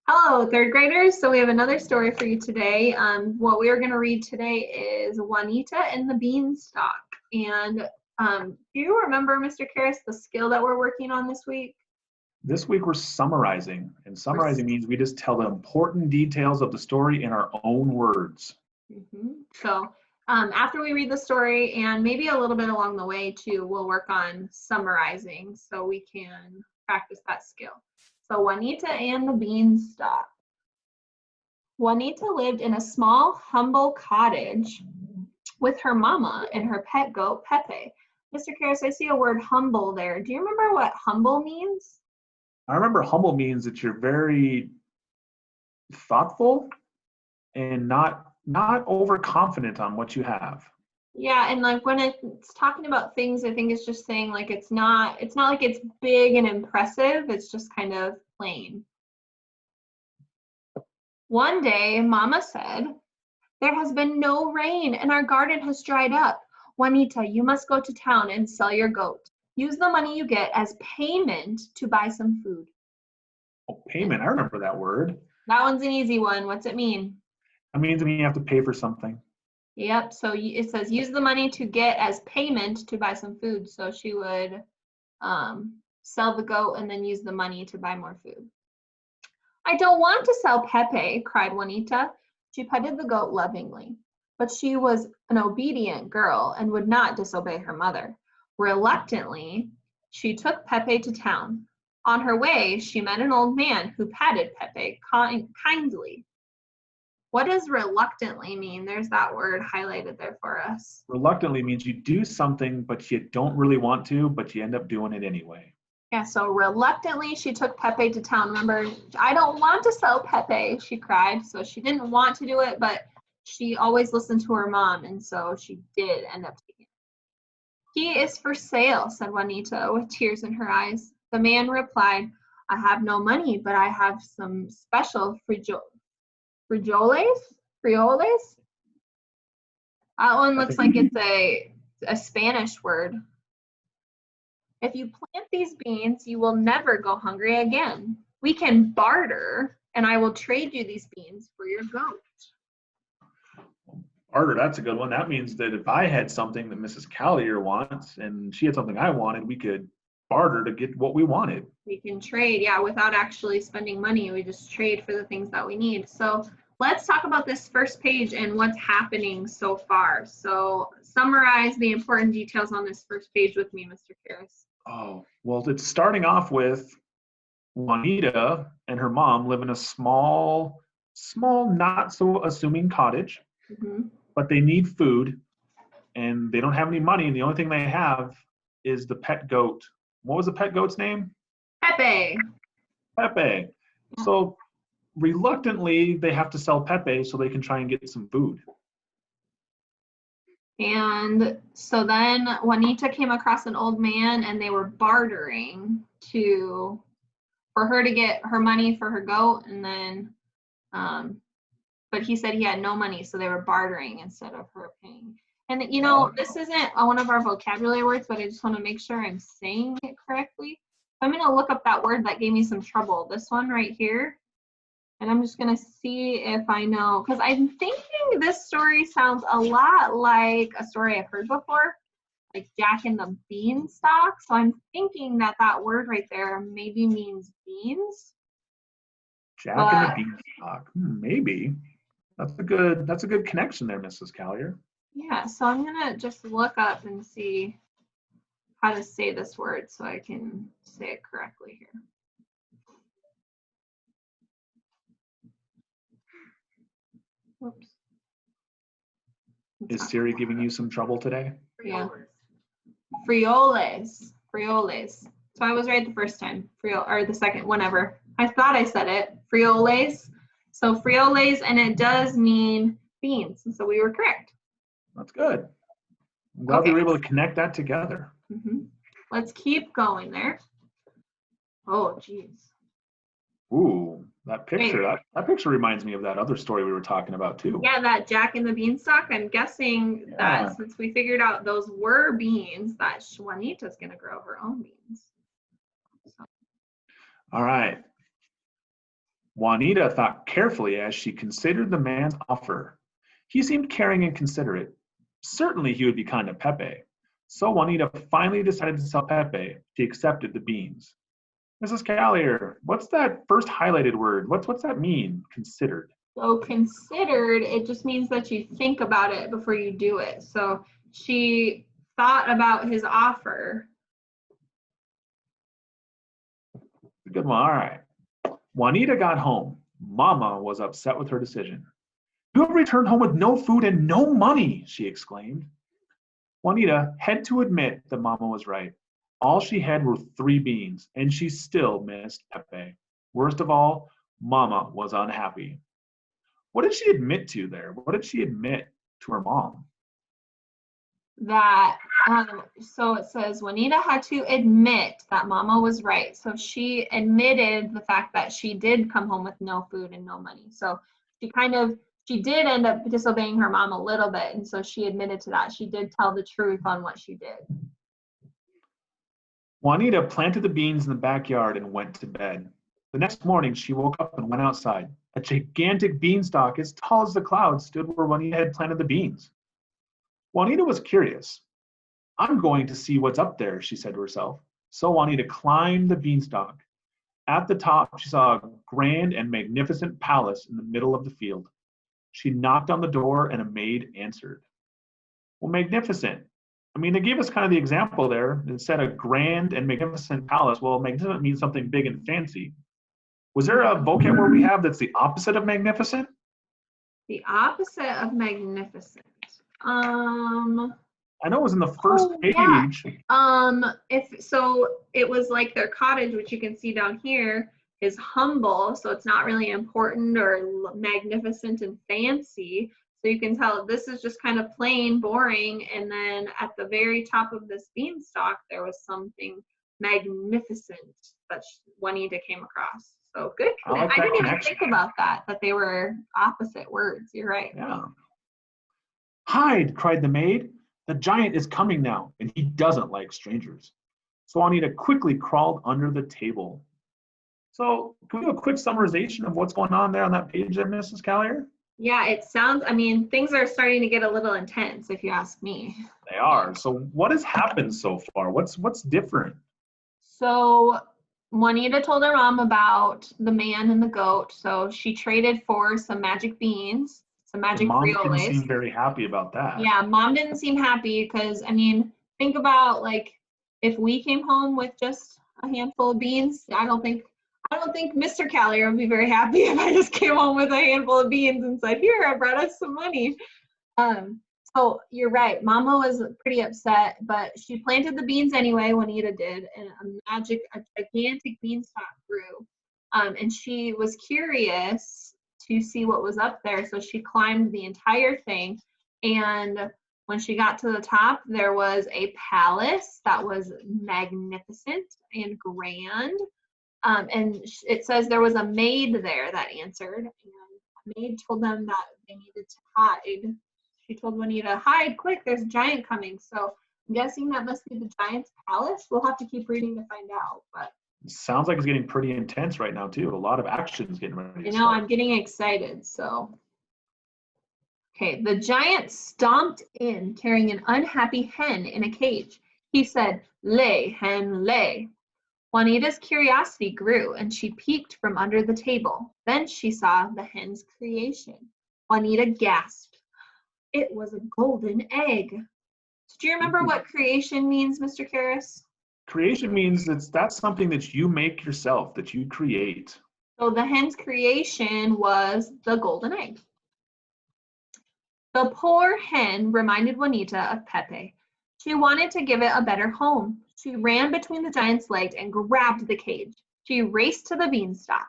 Hello, third graders. So we have another story for you today. What we are going to read today is Juanita and the Beanstalk. And do you remember, Mr. Karras, the skill that we're working on this week? This week we're summarizing, and summarizing means we just tell the important details of the story in our own words. So after we read the story, and maybe a little bit along the way too, we'll work on summarizing so we can practice that skill. So Juanita and the Beanstalk. Juanita lived in a small, humble cottage with her mama and her pet goat, Pepe. Mr. Karras, I see a word humble there. Do you remember what humble means? I remember humble means that you're very thoughtful and not overconfident on what you have. Yeah, and like when it's talking about things, I think it's just saying like it's not like it's big and impressive, it's just kind of plain. One day, Mama said, "There has been no rain and our garden has dried up. Juanita, you must go to town and sell your goat. Use the money you get as payment to buy some food." Oh, payment, I remember that word. That one's an easy one. What's it mean? That means when you have to pay for something. Yep, so it says use the money to get as payment to buy some food. So she would sell the goat and then use the money to buy more food. "I don't want to sell Pepe," cried Juanita. She petted the goat lovingly, but she was an obedient girl and would not disobey her mother. Reluctantly, she took Pepe to town. On her way, she met an old man who patted Pepe kindly. What does reluctantly mean? There's that word highlighted there for us. Reluctantly means you do something, but you don't really want to, but you end up doing it anyway. Yeah, so reluctantly, she took Pepe to town. Remember, "I don't want to sell Pepe," she cried. So she didn't want to do it, but she always listened to her mom, and so she did end up taking it. "He is for sale," said Juanita with tears in her eyes. The man replied, "I have no money, but I have some special frijoles? Frioles?" That one looks like it's a Spanish word. "If you plant these beans, you will never go hungry again. We can barter, and I will trade you these beans for your goat." Barter, that's a good one. That means that if I had something that Mrs. Callier wants and she had something I wanted, we could barter to get what we wanted. We can trade, yeah, without actually spending money. We just trade for the things that we need. So let's talk about this first page and what's happening so far. So summarize the important details on this first page with me, Mr. Karras. Oh, well, it's starting off with Juanita and her mom live in a small, not so assuming cottage, but they need food and they don't have any money. And the only thing they have is the pet goat. What was the pet goat's name? Pepe. Pepe. Yeah. So reluctantly, they have to sell Pepe so they can try and get some food. And so then Juanita came across an old man and they were bartering for her to get her money for her goat, and then but he said he had no money, so they were bartering instead of her paying. And you know, this isn't one of our vocabulary words, but I just want to make sure I'm saying it correctly. I'm going to look up that word that gave me some trouble. This one right here. And I'm just going to see if I know, because I'm thinking this story sounds a lot like a story I've heard before, like Jack and the Beanstalk. So I'm thinking that word right there maybe means beans. Jack and the Beanstalk. Maybe. That's a good connection there, Mrs. Callier. Yeah, so I'm gonna just look up and see how to say this word so I can say it correctly here. Whoops. Is Siri giving you some trouble today? Yeah. Frioles. So I was right the first time. Or the second, whenever. I thought I said it. Frioles. So frioles, and it does mean beans. So we were correct. That's good. I'm glad we were able to connect that together. Let's keep going there. Oh, geez. Ooh, that picture. That picture reminds me of that other story we were talking about too. Yeah, that Jack and the Beanstalk. I'm guessing that since we figured out those were beans, that Juanita's going to grow her own beans. So. All right. Juanita thought carefully as she considered the man's offer. He seemed caring and considerate. Certainly he would be kind to Pepe. So Juanita finally decided to sell Pepe. She accepted the beans. Mrs. Callier, what's that first highlighted word? What's that mean, considered? So considered, it just means that you think about it before you do it. So she thought about his offer. Good one, all right. Juanita got home. Mama was upset with her decision. You have returned home with no food and no money, she exclaimed. Juanita had to admit that Mama was right. All she had were 3 beans, and she still missed Pepe. Worst of all, Mama was unhappy. What did she admit to there? What did she admit to her mom? That so it says Juanita had to admit that Mama was right. So she admitted the fact that she did come home with no food and no money. So she did end up disobeying her mom a little bit, and so she admitted to that. She did tell the truth on what she did. Juanita planted the beans in the backyard and went to bed. The next morning, she woke up and went outside. A gigantic beanstalk as tall as the clouds stood where Juanita had planted the beans. Juanita was curious. I'm going to see what's up there, she said to herself. So Juanita climbed the beanstalk. At the top, she saw a grand and magnificent palace in the middle of the field. She knocked on the door and a maid answered. Well, magnificent. I mean, they gave us kind of the example there. It said a grand and magnificent palace. Well, magnificent means something big and fancy. Was there a vocab word we have that's the opposite of magnificent? The opposite of magnificent. I know it was in the first page. Yeah. If so, it was like their cottage, which you can see down here, is humble, so it's not really important or magnificent and fancy. So you can tell this is just kind of plain, boring, and then at the very top of this beanstalk, there was something magnificent that Juanita came across. So good. I didn't even think about that they were opposite words. You're right. Yeah. Hide, cried the maid. The giant is coming now, and he doesn't like strangers. So Juanita quickly crawled under the table. So can we do a quick summarization of what's going on there on that page there, Mrs. Callier? Yeah, things are starting to get a little intense, if you ask me. They are. So what has happened so far? What's different? So Juanita told her mom about the man and the goat. So she traded for some magic beans, some magic frioles. Mom didn't seem very happy about that. Yeah, mom didn't seem happy because, think about like if we came home with just a handful of beans, I don't think Mr. Callier would be very happy if I just came home with a handful of beans and said, here, I brought us some money. So you're right. Mama was pretty upset, but she planted the beans anyway, Juanita did, and a gigantic beanstalk grew. And she was curious to see what was up there, so she climbed the entire thing. And when she got to the top, there was a palace that was magnificent and grand. And it says there was a maid there that answered, and the maid told them that they needed to hide. She told Juanita, hide quick, there's a giant coming. So I'm guessing that must be the giant's palace. We'll have to keep reading to find out. But it sounds like it's getting pretty intense right now too. A lot of action's getting ready. I'm getting excited. So okay, the giant stomped in carrying an unhappy hen in a cage. He said, lay, hen, lay. Juanita's curiosity grew, and she peeked from under the table. Then she saw the hen's creation. Juanita gasped. It was a golden egg. Do you remember what creation means, Mr. Karras? Creation means that's something that you make yourself, that you create. So the hen's creation was the golden egg. The poor hen reminded Juanita of Pepe. She wanted to give it a better home. She ran between the giant's legs and grabbed the cage. She raced to the beanstalk.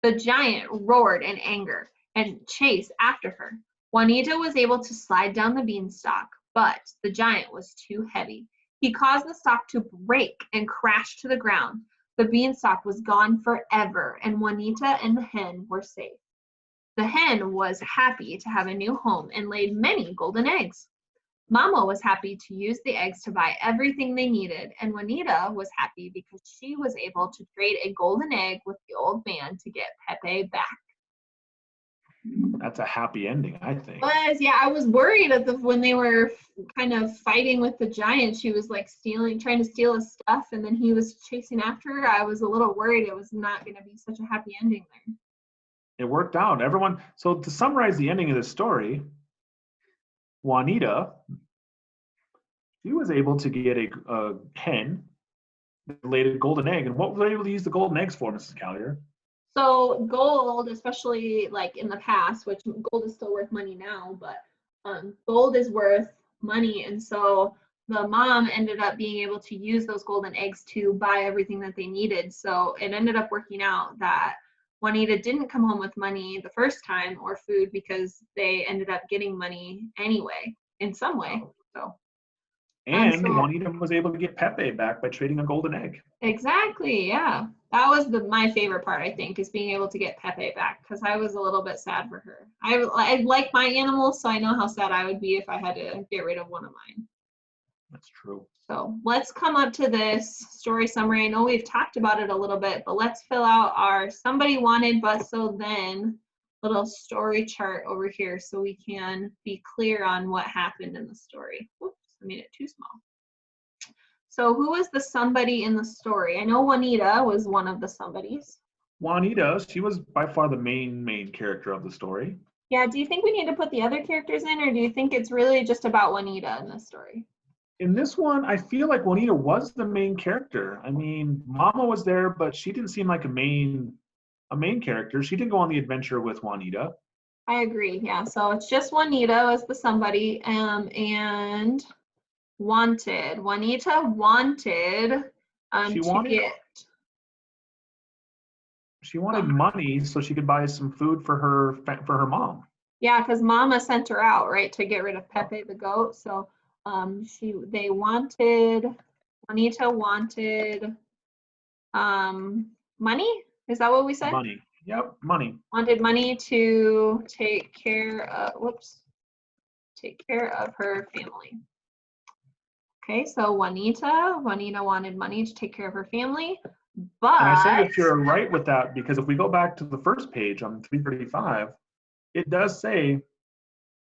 The giant roared in anger and chased after her. Juanita was able to slide down the beanstalk, but the giant was too heavy. He caused the stalk to break and crash to the ground. The beanstalk was gone forever, and Juanita and the hen were safe. The hen was happy to have a new home and laid many golden eggs. Mama was happy to use the eggs to buy everything they needed, and Juanita was happy because she was able to trade a golden egg with the old man to get Pepe back. That's a happy ending, I think. Yeah, I was worried when they were kind of fighting with the giant. She was like trying to steal his stuff, and then he was chasing after her. I was a little worried it was not going to be such a happy ending there. It worked out. So to summarize the ending of this story, Juanita, she was able to get a hen that laid a golden egg. And what were they able to use the golden eggs for, Mrs. Callier? So gold, especially like in the past, which gold is still worth money now, but gold is worth money. And so the mom ended up being able to use those golden eggs to buy everything that they needed. So it ended up working out that Juanita didn't come home with money the first time or food because they ended up getting money anyway in some way. And Juanita was able to get Pepe back by trading a golden egg. Exactly, yeah. That was my favorite part, I think, is being able to get Pepe back, because I was a little bit sad for her. I like my animals, so I know how sad I would be if I had to get rid of one of mine. That's true. So let's come up to this story summary. I know we've talked about it a little bit, but let's fill out our somebody wanted but so then little story chart over here so we can be clear on what happened in the story. Whoops, I made it too small. So who was the somebody in the story? I know Juanita was one of the somebodies. Juanita, she was by far the main character of the story. Yeah, do you think we need to put the other characters in, or do you think it's really just about Juanita in this story? In this one, I feel like Juanita was the main character. I mean, Mama was there, but she didn't seem like a main character. She didn't go on the adventure with Juanita. I agree, yeah. So it's just Juanita as the somebody, and wanted. Juanita wanted she wanted money so she could buy some food for her mom. Yeah, because Mama sent her out, right, to get rid of Pepe the goat. So Juanita wanted money. Is that what we said? Money. Yep, money. Wanted money to take care of her family. Okay, so Juanita wanted money to take care of her family, but and I say that you're right with that, because if we go back to the first page on 335, it does say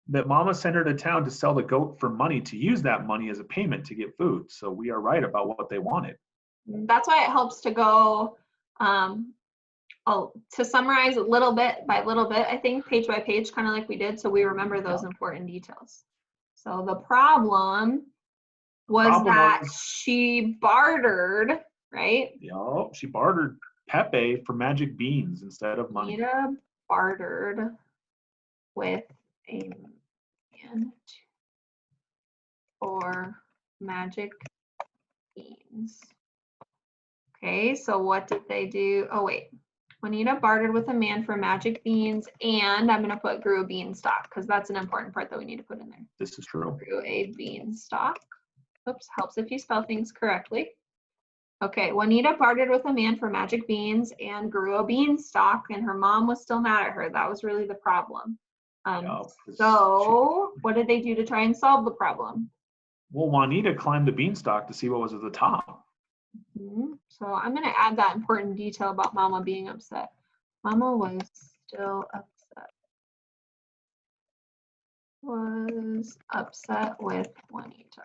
that Mama sent her to town to sell the goat for money, to use that money as a payment to get food. So we are right about what they wanted. That's why it helps to go to summarize little bit by little bit, I think, page by page, kind of like we did, so we remember those important details. So the problem was that she bartered, right? Yeah, she bartered Pepe for magic beans instead of money. Juanita bartered with a man for magic beans. Okay, so what did they do? Oh, wait. Juanita bartered with a man for magic beans, and I'm going to put grew a beanstalk because that's an important part that we need to put in there. This is true. Grew a beanstalk. Oops, helps if you spell things correctly. Okay, Juanita bartered with a man for magic beans and grew a beanstalk, and her mom was still mad at her. That was really the problem. So what did they do to try and solve the problem? Well, Juanita climbed the beanstalk to see what was at the top. So I'm going to add that important detail about Mama being upset. Mama was still upset. Was upset with Juanita.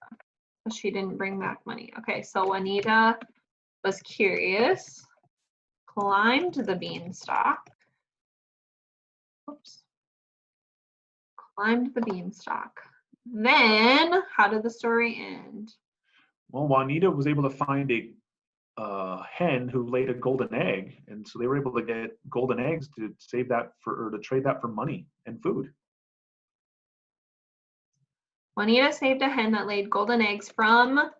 She didn't bring back money. Okay, so Juanita was curious, climbed the beanstalk. Oops. Climbed the beanstalk. Then, how did the story end? Well, Juanita was able to find a hen who laid a golden egg, and so they were able to get golden eggs to save that or to trade that for money and food. Juanita saved a hen that laid golden eggs from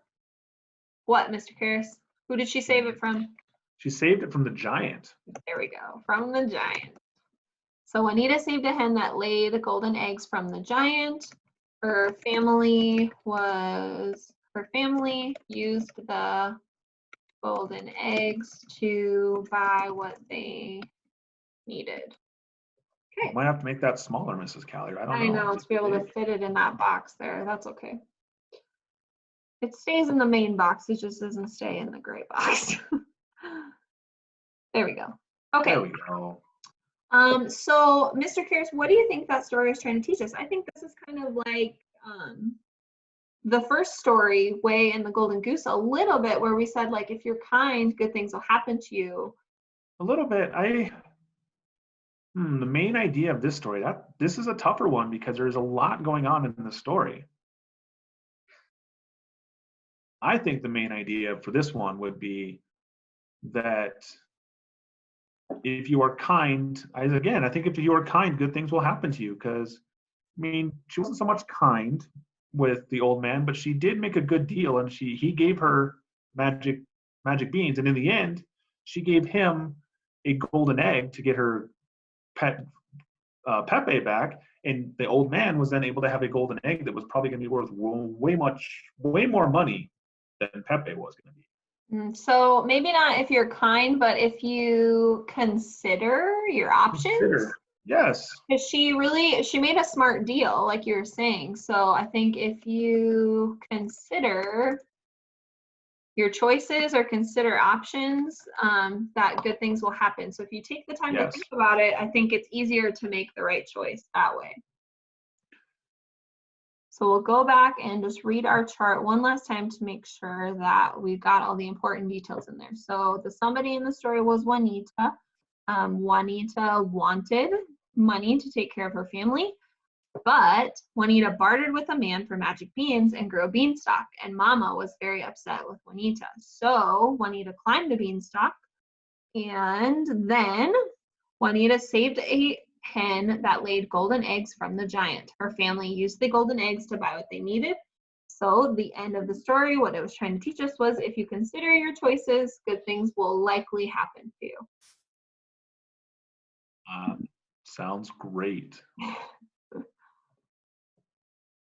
what, Mr. Karras? Who did she save it from? She saved it from the giant. There we go, from the giant. So Juanita saved a hen that laid golden eggs from the giant. Her family used the golden eggs to buy what they needed. Okay. Might have to make that smaller, Mrs. Callier. I don't know. I know, Is to be it able to big? fit it in that box there. That's okay. It stays in the main box. It just doesn't stay in the gray box. There we go. Okay. There we go. So Mr. Karras, what do you think that story is trying to teach us? I think this is kind of like the first story, Way and the Golden Goose, a little bit, where we said, like, if you're kind, good things will happen to you. A little bit. The main idea of this story, this is a tougher one because there's a lot going on in the story. I think the main idea for this one would be that if you are kind, I think if you are kind, good things will happen to you. Because, I mean, she wasn't so much kind with the old man, but she did make a good deal, and he gave her magic beans, and in the end, she gave him a golden egg to get her pet Pepe back, and the old man was then able to have a golden egg that was probably going to be worth way more money than Pepe was going to be. So maybe not if you're kind, but if you consider your options. Yes. Because she made a smart deal, like you were saying. So I think if you consider your choices or consider options, that good things will happen. So if you take the time to think about it, I think it's easier to make the right choice that way. So we'll go back and just read our chart one last time to make sure that we've got all the important details in there. So the somebody in the story was Juanita. Juanita wanted money to take care of her family, but Juanita bartered with a man for magic beans and grew a beanstalk, and Mama was very upset with Juanita. So Juanita climbed the beanstalk, and then Juanita saved a hen that laid golden eggs from the giant. Her family used the golden eggs to buy what they needed. So the end of the story, what it was trying to teach us was, if you consider your choices, good things will likely happen to you. Sounds great.